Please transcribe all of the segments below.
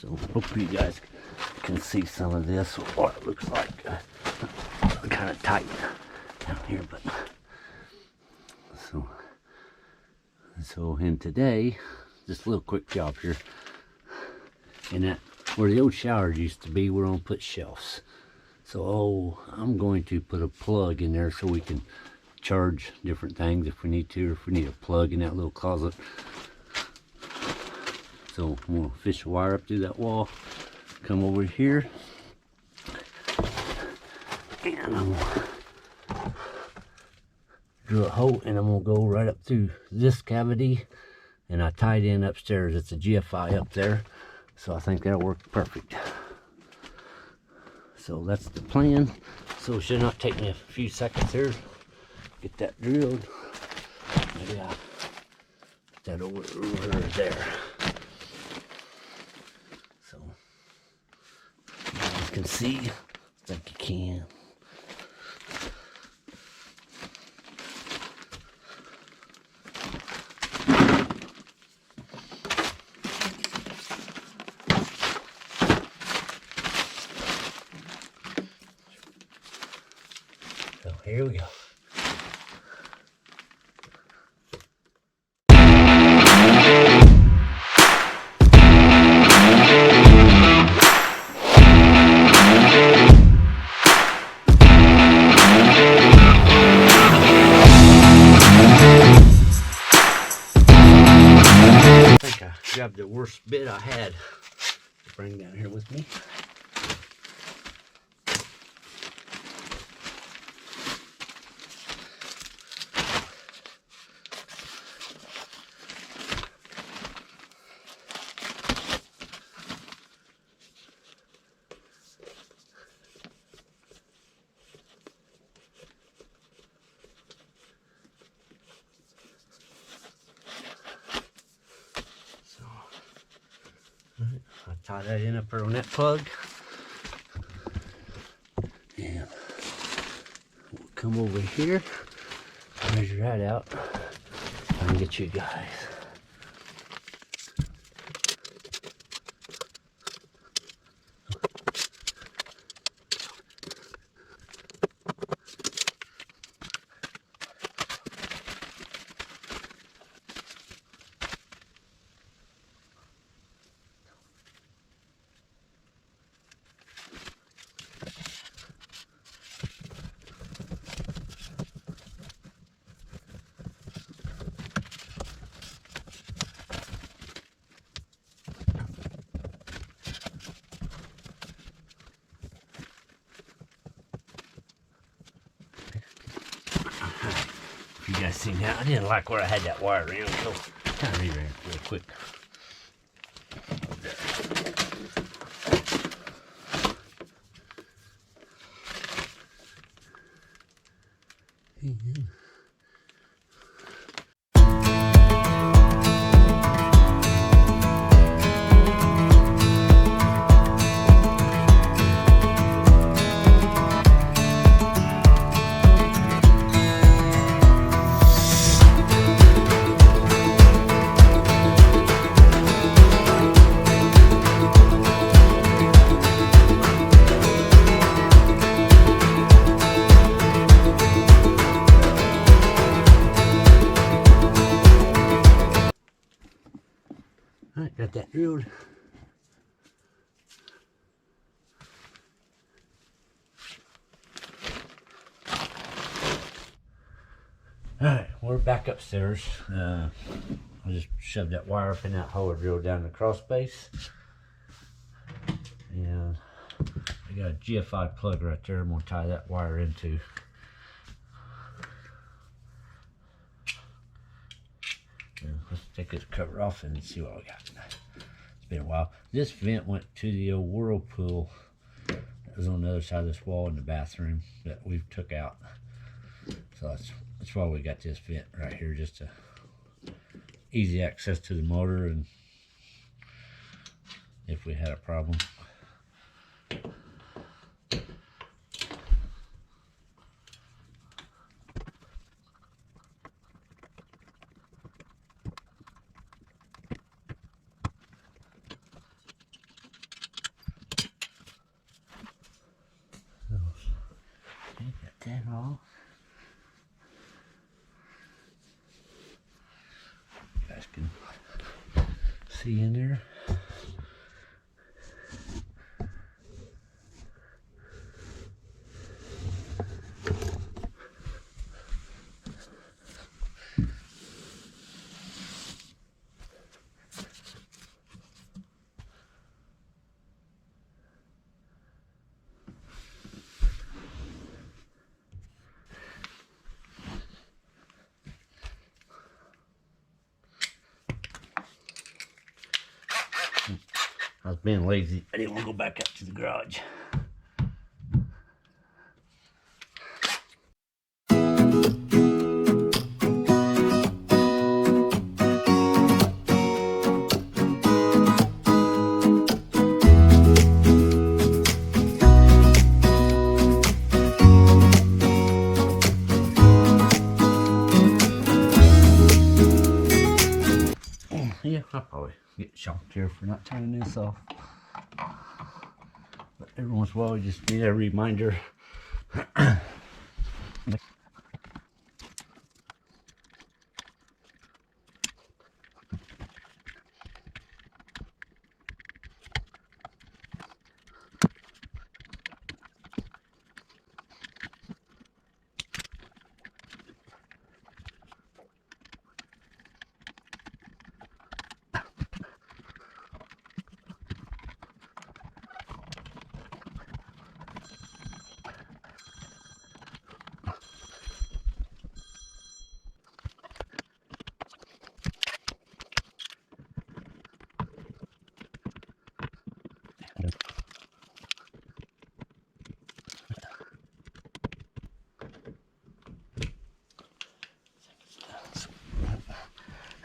So hopefully you guys can see some of this, what it looks like. Kind of tight down here, but so and today, just a little quick job here. And that where the old showers used to be, we're gonna put shelves. So I'm going to put a plug in there so we can charge different things if we need to, or if we need a plug in that little closet. So I'm gonna fish a wire up through that wall, come over here, and I'm gonna drill a hole, and I'm gonna go right up through this cavity, and I tied in upstairs. It's a GFI up there, so I think that'll work perfect. So that's the plan. So it should not take me a few seconds here. Get that drilled. Maybe I'll put that over there. So you guys can see. I think you can. So here we go. I think I grabbed the worst bit I had to bring down here with me. I tie that in up there on that plug, and we'll come over here, measure that out, and get you guys. You guys seen that? I didn't like where I had that wire around, so kind of reran it real quick. Alright, got that drilled. Alright, we're back upstairs. I just shoved that wire up in that hole and drilled down the cross space. And I got a GFI plug right there I'm going to tie that wire into. And let's take this cover off and see what we got. It's been a while. This vent went to the old whirlpool that was on the other side of this wall in the bathroom that we've took out. So that's why we got this vent right here, just to easy access to the motor and if we had a problem. that off. You guys can see in there. I was being lazy. I didn't want to go back up to the garage. Yeah, I'll probably get shocked here for not turning this off. But every once in a while, we just need a reminder.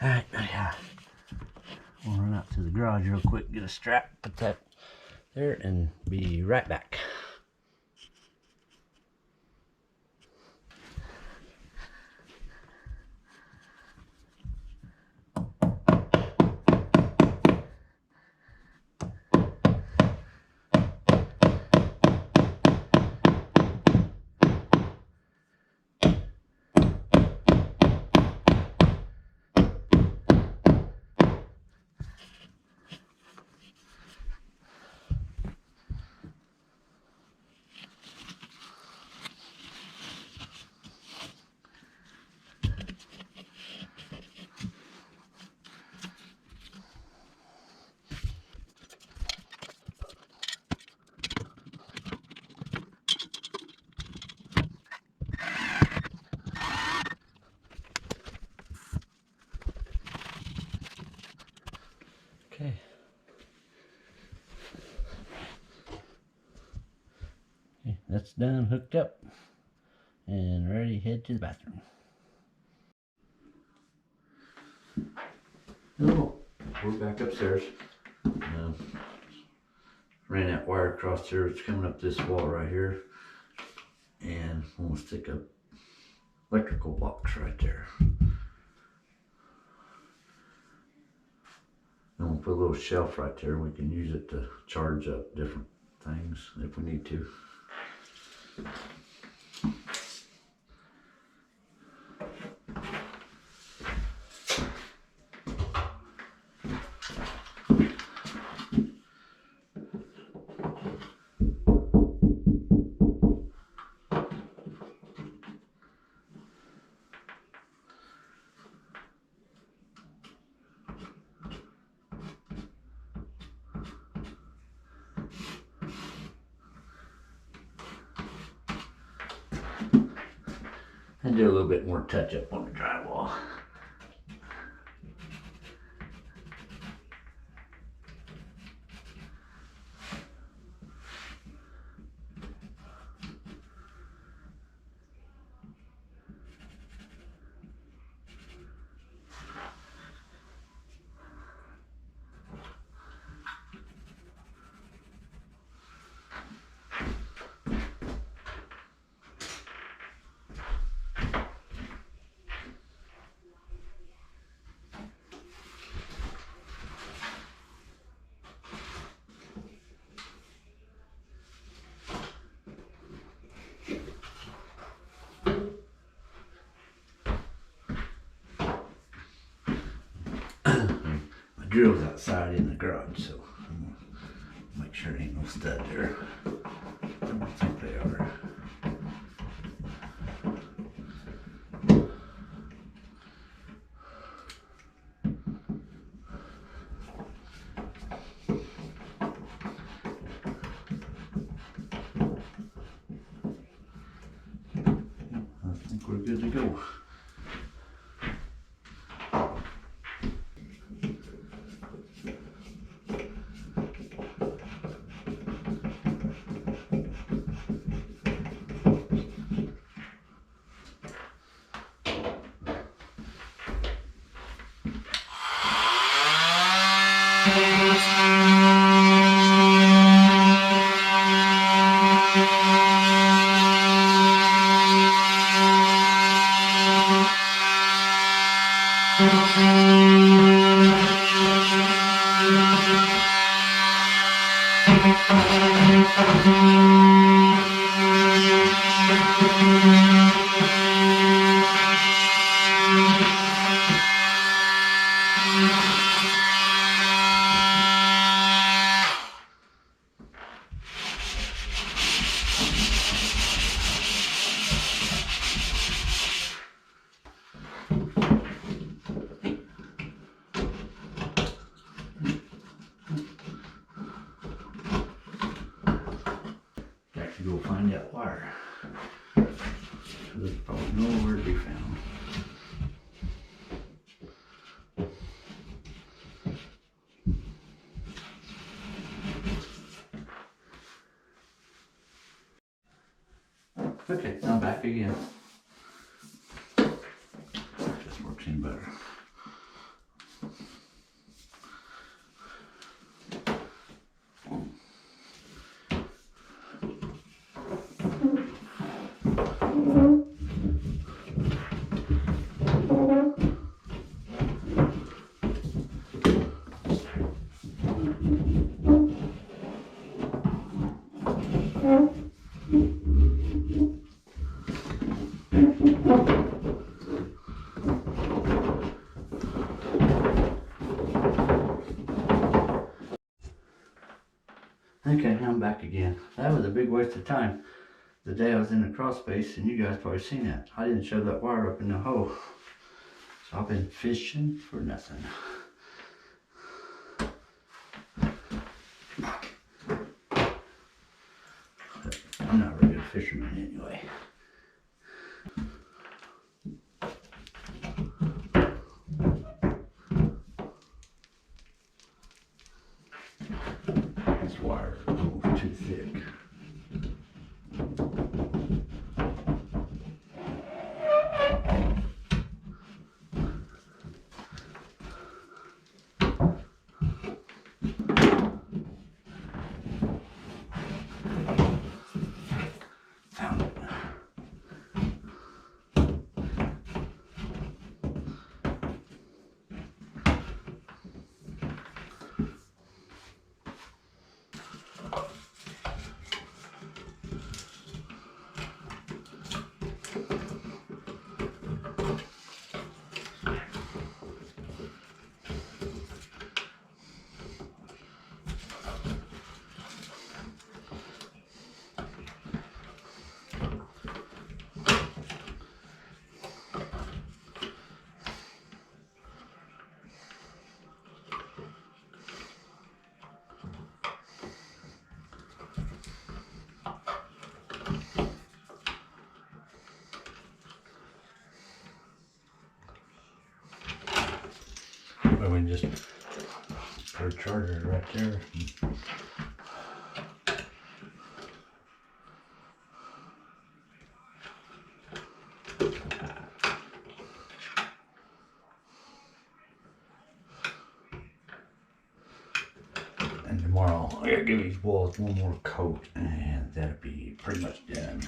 Alright, yeah. We'll run out to the garage real quick, get a strap, put that there, and be right back. Okay. Okay, that's done, hooked up, and ready to head to the bathroom. Oh, we're back upstairs. Ran that wire across here. It's coming up this wall right here, and I'm gonna stick a electrical box right there. I'm gonna put a little shelf right there. We can use it to charge up different things if we need to. And do a little bit more touch up on the drywall. drill's outside in the garage, so I'm gonna make sure there ain't no stud there. I don't think they are. I think we're good to go. Got to go find that wire. There's probably nowhere to be found. Okay, I'm back again. This works in better. Okay, now I'm back again. That was a big waste of time. The day I was in the crawl space, and you guys probably seen that. I didn't shove that wire up in the hole. So I've been fishing for nothing. But I'm not a very good fisherman anyway. This wire is a little too thick. Found it. But we just put a charger right there. And tomorrow I gotta give these walls one more coat, and that'll be pretty much done.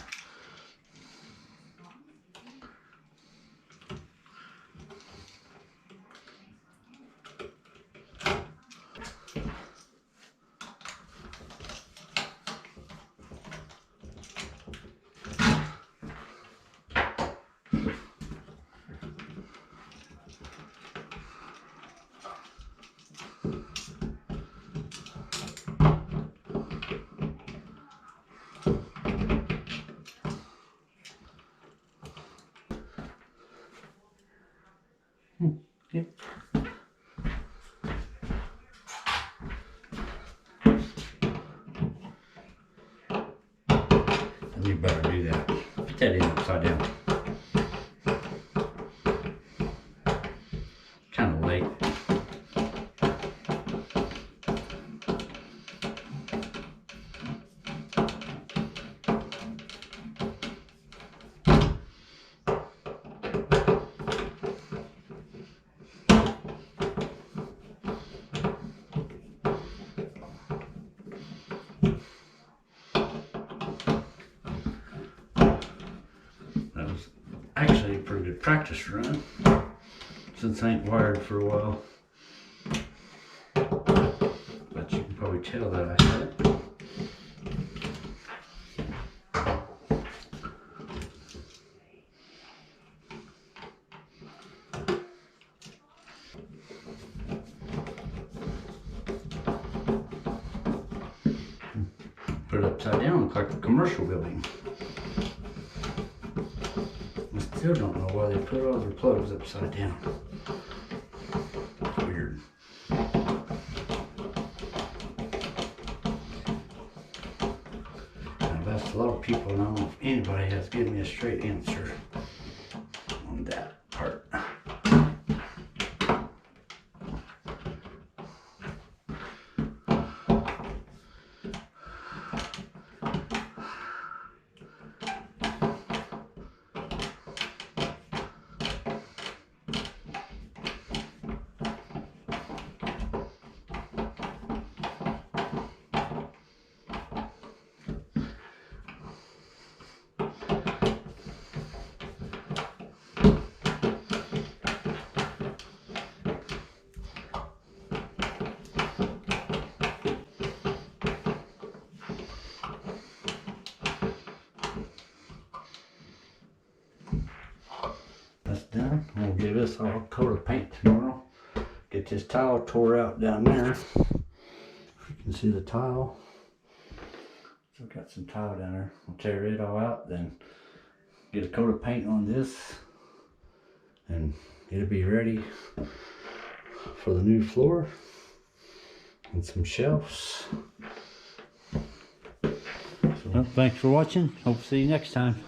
upside down. Kind of late. That was actually a pretty good practice run, since I ain't wired for a while. But you can probably tell that I had it. Put it upside down, look like a commercial building. I still don't know why they put all their plugs upside down. It's weird. I've asked a lot of people, and I don't know if anybody has given me a straight answer on that part. That's done. We'll give this all a coat of paint tomorrow. Get this tile tore out down there. You can see the tile. So I've got some tile down there. We'll tear it all out, then get a coat of paint on this, and it'll be ready for the new floor and some shelves. Well, thanks for watching. Hope to see you next time.